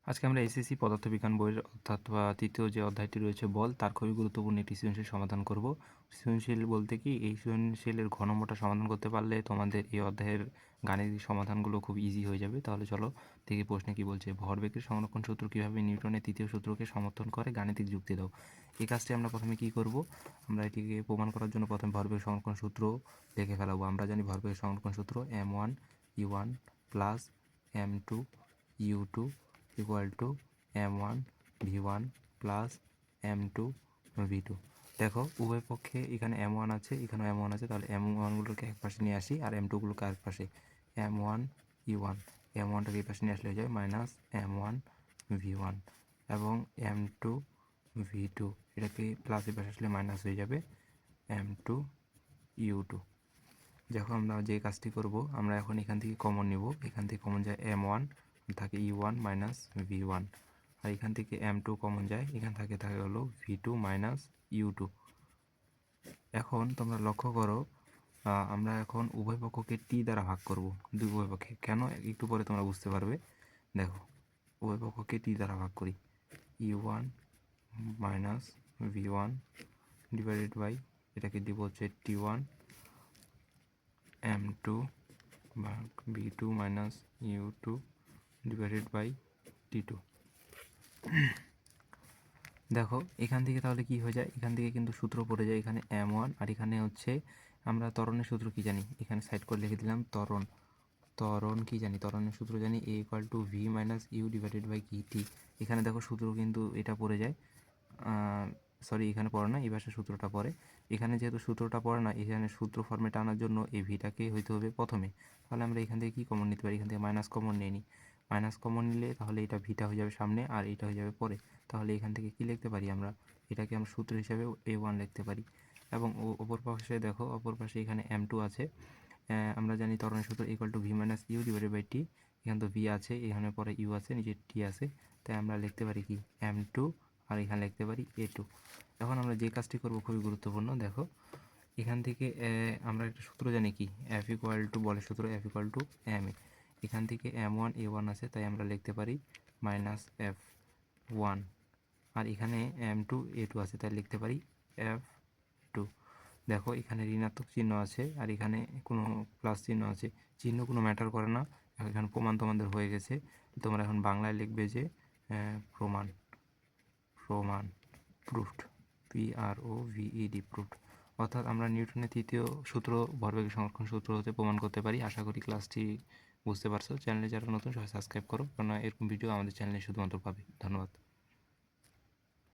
আজকে আমরা এসএসসি পদার্থবিজ্ঞান বইয়ের অর্থাৎ তৃতীয় যে অধ্যায়টি রয়েছে বল, তার খুবই গুরুত্বপূর্ণ একটি সৃজনশীল সমাধান করব। সৃজনশীল বলতে কি, এই সৃজনশীলের ঘনমূলটা সমাধান করতে পারলে তোমাদের এই অধ্যায়ের গাণিতিক সমাধানগুলো খুব ইজি হয়ে যাবে। তাহলে চলো দেখি প্রশ্নে কি বলছে। ভরবেগের সংরক্ষণ সূত্র কীভাবে নিউটনের তৃতীয় সূত্রকে সমর্থন করে, গাণিতিক যুক্তি দাও। এই কাজটি আমরা প্রথমে কি করব, আমরা এটিকে প্রমাণ করার জন্য প্রথমে ভরবেগ সংরক্ষণ সূত্র লিখে ফেলাবো। আমরা জানি ভরবেগ সংরক্ষণ সূত্র m1u1 plus m2u2 equal to m1 v1 plus m2 v2। দেখো উভয় পক্ষে এখানে m1 আছে, এখানে m1 আছে, তাহলে m1গুলোকে এক পাশে নিয়ে আসি আর m2গুলোকে আরেক পাশে। m1 e1, m1টাকে এই পাশে নিয়ে আসলে হয়ে যাবে মাইনাস m1 v1 এবং m2 v2, এটাকে প্লাস এই পাশে আসলে মাইনাস হয়ে যাবে m2 u2। যখন আমরা যে কাজটি করব, আমরা এখন এখান থেকে কমন নিব, এখান থেকে কমন যায় m1, থাকে e1 মাইনাস v1, আর এখান থেকে m2 কমন যায়, এখান থেকে থাকে হলো v2 মাইনাস u2। এখন তোমরা লক্ষ্য করো, আমরা এখন উভয় পক্ষকে t দ্বারা ভাগ করব, দুই উভয় পক্ষে। কেন একটু পরে তোমরা বুঝতে পারবে। দেখো উভয় পক্ষকে t দ্বারা ভাগ করি, e1 minus v1 divided by, এটাকে দিব হচ্ছে t1 m2 ভাগ v2 minus u2 divided by t2। দেখো এখান থেকে তাহলে কি হয়ে যায়, এখান থেকে কিন্তু সূত্র পড়ে যায় এখানে m1, আর এখানে হচ্ছে আমরা ত্বরণের সূত্র কি জানি, এখানে সাইড করে লিখে দিলাম ত্বরণ কি জানি, ত্বরণের সূত্র জানি a equal to v minus u divided by t. এখানে দেখো সূত্র কিন্তু এটা পড়ে যায়, সরি এখানে পড়ে না, এই পাশে সূত্রটা পড়ে। এখানে যেহেতু সূত্রটা পড়ে না, এখানে সূত্র ফর্মে টানার জন্য এই ভিটাকে হইতে হবে প্রথমে। তাহলে আমরা এখান থেকে কী কমন নিতে পারি, এখান থেকে মাইনাস কমন নিয়ে নিই। মাইনাস কমন নিলে তাহলে এটা ভিটা হয়ে যাবে সামনে আর এটা হয়ে যাবে পরে। তাহলে এখান থেকে কি লিখতে পারি, আমরা এটাকে আমরা সূত্র হিসাবে a1 লিখতে পারি। এবং অপর পাশে দেখো, অপর পাশে এখানে m2 আছে। আমরা জানি ত্বরণের সূত্র equal to v minus u divided by t. এখানে তো v আছে, এখানে পরে u আছে, নিচে t আছে, তাই আমরা লিখতে পারি কি m2, আর এখানে লিখতে পারি a2। এখন আমরা যে কাজটি করব খুবই গুরুত্বপূর্ণ। দেখো এখান থেকে আমরা একটা সূত্র জানি কি, f ইকুয়াল টু, বলের সূত্র f ইকুয়াল টু m এ। এখান থেকে m1 a1 আছে, তাই আমরা লিখতে পারি মাইনাস f1, আর এখানে m2 a2 আছে, তাই লিখতে পারি f2। দেখো এখানে ঋণাত্মক চিহ্ন আছে আর এখানে কোনো প্লাস চিহ্ন আছে, চিহ্ন কোনো ম্যাটার করে না। এখানে প্রমাণ তোমাদের হয়ে গেছে, তোমরা এখন বাংলায় লিখবে যে প্রমাণ প্রুফড, PROVED প্রুফড। অর্থাৎ আমরা নিউটনের তৃতীয় সূত্র ভরবেগের সংরক্ষণ সূত্র হতে প্রমাণ করতে পারি। আশা করি ক্লাসটি বুঝতে পারছো। চ্যানেলে যারা নতুন সবাই সাবস্ক্রাইব করো, কারণ এরকম ভিডিও আমাদের চ্যানেলে শুধুমাত্র পাবে। ধন্যবাদ।